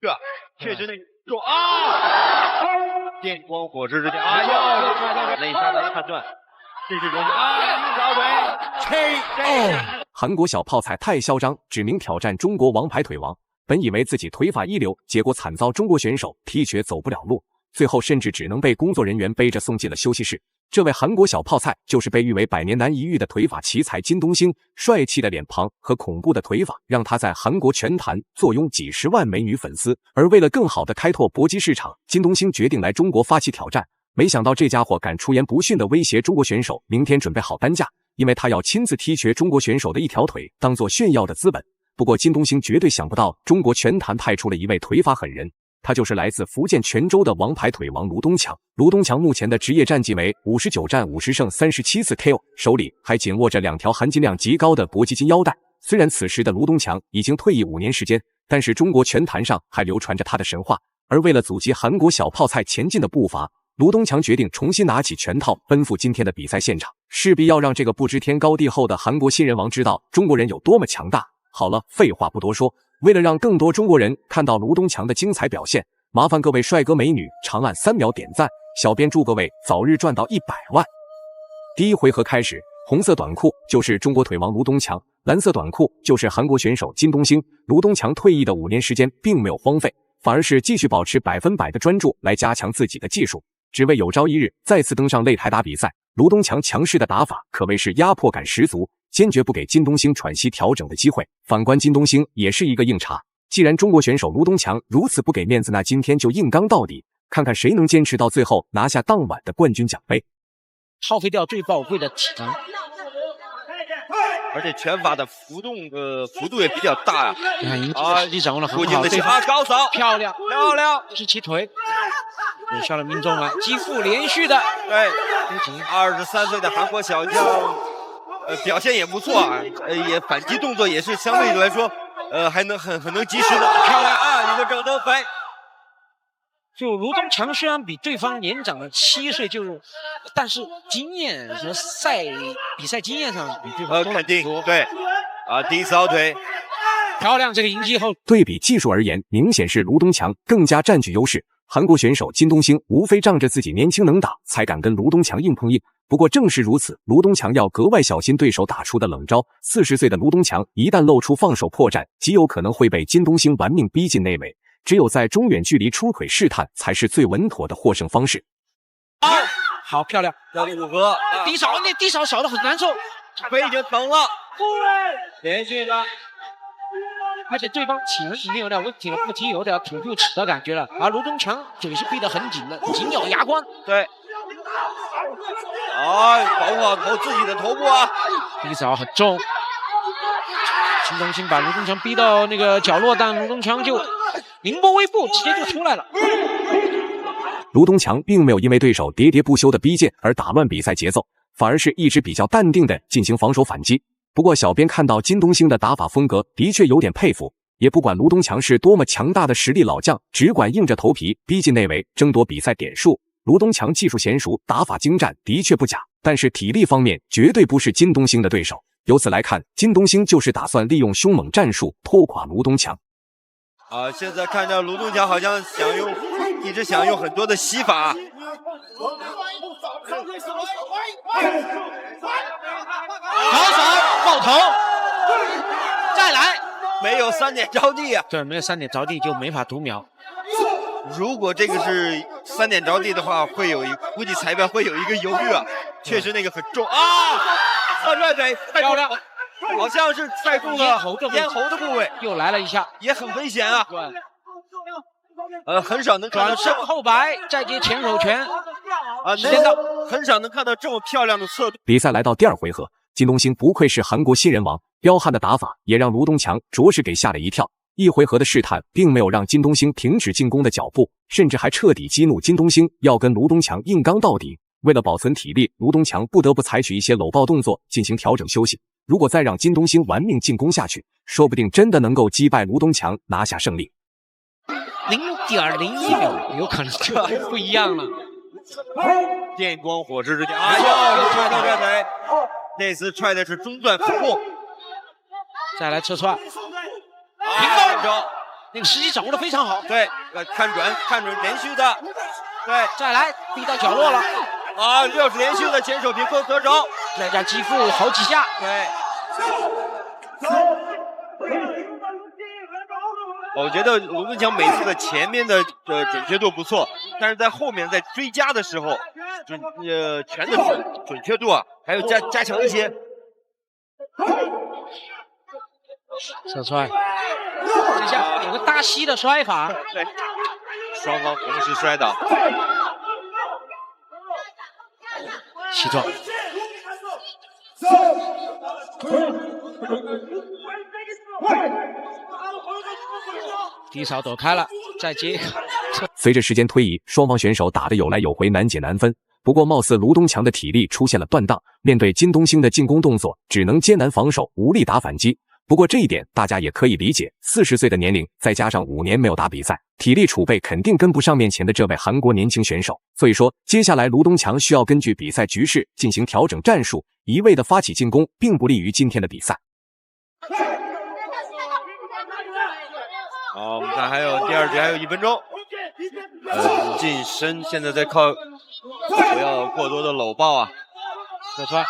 这确实那重啊！电光火石之间，哎呦，内杀的判断，这是容易啊！小腿，韩国小泡菜太嚣张，指名挑战中国王牌腿王。本以为自己腿法一流，结果惨遭中国选手踢瘸走不了路，最后甚至只能被工作人员背着送进了休息室。这位韩国小泡菜就是被誉为百年难一遇的腿法奇才金东星，帅气的脸庞和恐怖的腿法让他在韩国拳坛坐拥几十万美女粉丝。而为了更好的开拓搏击市场，金东星决定来中国发起挑战。没想到这家伙敢出言不逊地威胁中国选手，明天准备好担架，因为他要亲自踢瘸中国选手的一条腿，当作炫耀的资本。不过金东星绝对想不到，中国拳坛派出了一位腿法狠人。他就是来自福建泉州的王牌腿王卢东强。卢东强目前的职业战绩为59战50胜37次 KO， 手里还紧握着2条含金量极高的搏击金腰带。虽然此时的卢东强已经退役5年时间，但是中国拳坛上还流传着他的神话。而为了阻击韩国小泡菜前进的步伐，卢东强决定重新拿起拳套，奔赴今天的比赛现场，势必要让这个不知天高地厚的韩国新人王知道中国人有多么强大。好了，废话不多说，为了让更多中国人看到卢东强的精彩表现，麻烦各位帅哥美女长按3秒点赞，小编祝各位早日赚到100万。第一回合开始，红色短裤就是中国腿王卢东强，蓝色短裤就是韩国选手金东星。卢东强退役的5年时间并没有荒废，反而是继续保持100%的专注来加强自己的技术，只为有朝一日再次登上擂台打比赛。卢东强强势的打法可谓是压迫感十足，坚决不给金东星喘息调整的机会。反观金东星也是一个硬茬，既然中国选手卢东强如此不给面子，那今天就硬刚到底，看看谁能坚持到最后拿下当晚的冠军奖杯。耗费掉最宝贵的体能，而且拳法的幅度也比较大呀。实际掌握了很好，对方高扫，漂亮，这是齐腿，有效的命中了，击腹连续的，对，23岁的韩国小将，表现也不错啊，也反击动作也是相对来说，还能很能及时的，漂亮啊，一个整得飞。就卢东强虽然比对方年长了7岁，但是经验和比赛经验上比对方多肯定对，低扫腿，漂亮，这个迎击后。对比技术而言，明显是卢东强更加占据优势。韩国选手金东星无非仗着自己年轻能打，才敢跟卢东强硬碰硬。不过正是如此，卢东强要格外小心对手打出的冷招。40岁的卢东强一旦露出放手破绽，极有可能会被金东星玩命逼进内围。只有在中远距离出腿试探，才是最稳妥的获胜方式。好漂亮，要5合，低扫扫得很难受，腿已经疼了，连续的。而且对方体能已经有点问题了，不提有点吐不齿的感觉了。而卢东强嘴是闭得很紧的，紧咬牙关。对，保护好自己的头部啊！低扫很重，金东星把卢东强逼到那个角落，但卢东强就凌波微步，直接就出来了。卢东强并没有因为对手喋喋不休的逼近而打乱比赛节奏，反而是一直比较淡定的进行防守反击。不过小编看到金东星的打法风格，的确有点佩服。也不管卢东强是多么强大的实力老将，只管硬着头皮逼进内围，争夺比赛点数。卢东强技术娴熟，打法精湛，的确不假，但是体力方面绝对不是金东星的对手。由此来看，金东星就是打算利用凶猛战术拖垮卢东强。现在看着卢东强好像一直想用很多的吸法。好手爆头，再来，没有3点着地啊！对，没有3点着地就没法读秒。如果这个是3点着地的话，估计裁判会有一个犹豫啊。确实那个很重啊，侧拽腿漂亮，好像是踩中了咽喉的部位，又来了一下，也很危险啊。对，很少能看到转身后摆，再接前手拳很少能看到这么漂亮的侧度。比赛来到第2回合，金东星不愧是韩国新人王，彪悍的打法也让卢东强着实给吓了一跳。1回合的试探并没有让金东星停止进攻的脚步，甚至还彻底激怒金东星，要跟卢东强硬刚到底。为了保存体力，卢东强不得不采取一些搂抱动作进行调整休息。如果再让金东星玩命进攻下去，说不定真的能够击败卢东强拿下胜利。0.01秒，有可能就不一样了。电光火石之间，又踹到这腿，那次踹的是中段腹部，再来侧踹，那个时机掌握的非常好。对，看准连续的，对，再来逼到角落了。啊，又是连续的前手平扣得手，再加击负好几下。对。我觉得卢敦强每次的前面的准确度不错，但是在后面在追加的时候，拳的准确度啊，还有加强一些。侧踹，这下有个大膝的摔法。对，双方同时摔倒。膝撞。低扫躲开了，再接一个。随着时间推移，双方选手打得有来有回，难解难分。不过，貌似卢东强的体力出现了断档，面对金东兴的进攻动作，只能艰难防守，无力打反击。不过这一点大家也可以理解，40岁的年龄，再加上5年没有打比赛，体力储备肯定跟不上面前的这位韩国年轻选手。所以说，接下来卢东强需要根据比赛局势进行调整战术，一味的发起进攻，并不利于今天的比赛。好，我们看还有第2局还有1分钟。近身现在在靠，不要过多的搂抱啊。侧踹。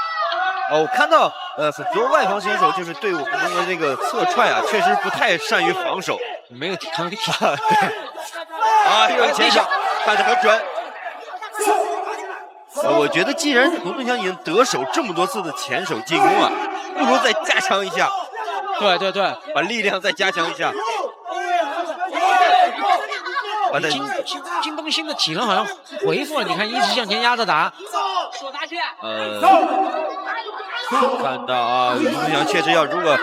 我看到很多外防选手就是对我们的这个侧踹啊，确实不太善于防守，没有抵抗力。对。啊，又是前手，看得很准。我觉得既然卢敦强已经得手这么多次的前手进攻啊，不如再加强一下。对对对，把力量再加强一下。金东兴的体能好像恢复了，你看一直向前压着打。看到啊，卢敦强确实要，如果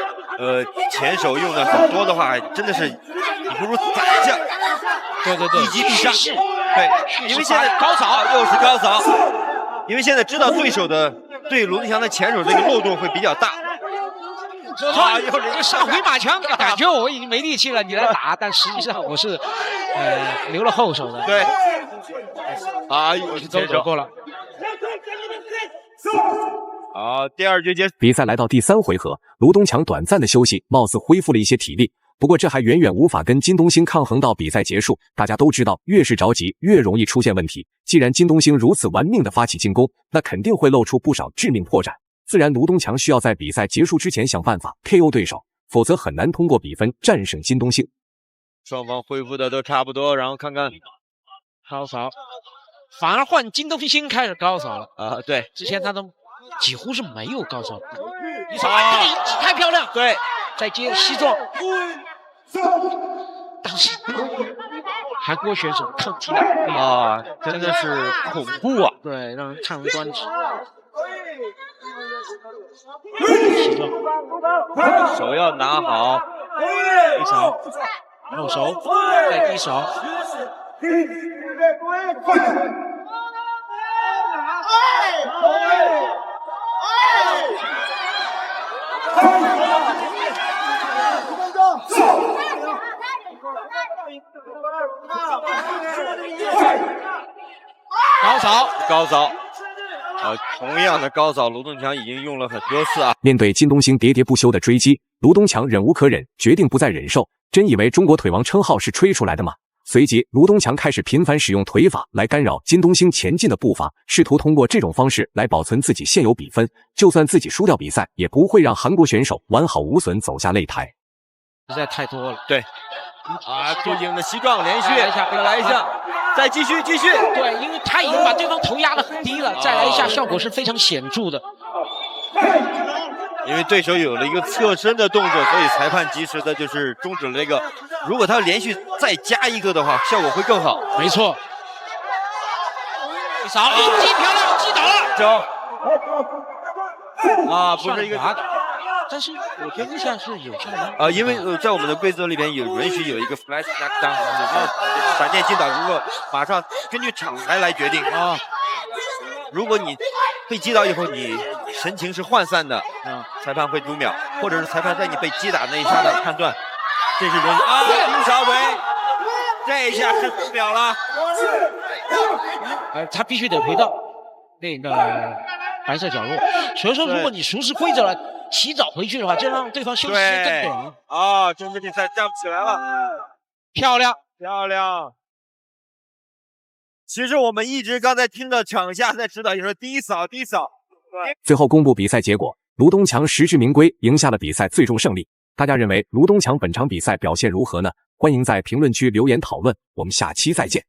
前手用的很多的话，真的是你不如打一下。对对对，一击必杀。对，因为现在高扫又是高扫，因为现在知道对手的对卢敦强的前手这个漏洞会比较大。啊，又是一个上回马枪，感觉我已经没力气了，你来打，但实际上我是留了后手的。对。啊，又是前手过了。好，第2局结束。比赛来到第3回合，卢东强短暂的休息，貌似恢复了一些体力。不过这还远远无法跟金东兴抗衡到比赛结束。大家都知道，越是着急，越容易出现问题。既然金东兴如此玩命的发起进攻，那肯定会露出不少致命破绽。自然，卢东强需要在比赛结束之前想办法 KO 对手，否则很难通过比分战胜金东兴。双方恢复的都差不多，然后看看高扫，反而换金东兴开始高扫了啊！对，之前他都几乎是没有高扫。你说这个一击太漂亮，对，再接膝撞，当时韩国选手抗击的啊，真的是恐怖啊！对，让人叹为观止。手要拿好，低扫，后手，再低扫。高扫，高扫。同样的高扫，卢东强已经用了很多次啊。面对金东兴喋喋不休的追击，卢东强忍无可忍，决定不再忍受。真以为中国腿王称号是吹出来的吗？随即，卢东强开始频繁使用腿法来干扰金东兴前进的步伐，试图通过这种方式来保存自己现有比分。就算自己输掉比赛，也不会让韩国选手完好无损走下擂台。实在太多了。对。啊，对应的膝撞连续，再来一下，再继续。对，因为他已经把对方头压得很低了，再来一下效果是非常显著的。因为对手有了一个侧身的动作，所以裁判及时的就是终止了这个。如果他连续再加一个的话，效果会更好。没错。扫，一击漂亮，击倒了。啊，不是一个。但是我觉得这下是有效的。因为在我们的规则里边有允许有一个 flash knockdown， 闪电击倒，如果马上根据场裁来决定啊。如果你被击倒以后，你神情是涣散的，裁判会读秒，或者是裁判在你被击打那一刹那判断，这是人啊，低扫腿，这一下是读秒了。他必须得回到那个白色角落。所以说，如果你熟悉规则了，提早回去的话，这让对方休息更短。啊，中国比赛站不起来了。漂亮。漂亮。其实我们一直刚才听到场下在指导也说低扫低扫。最后公布比赛结果，卢东强实至名归，赢下了比赛最终胜利。大家认为卢东强本场比赛表现如何呢？欢迎在评论区留言讨论，我们下期再见。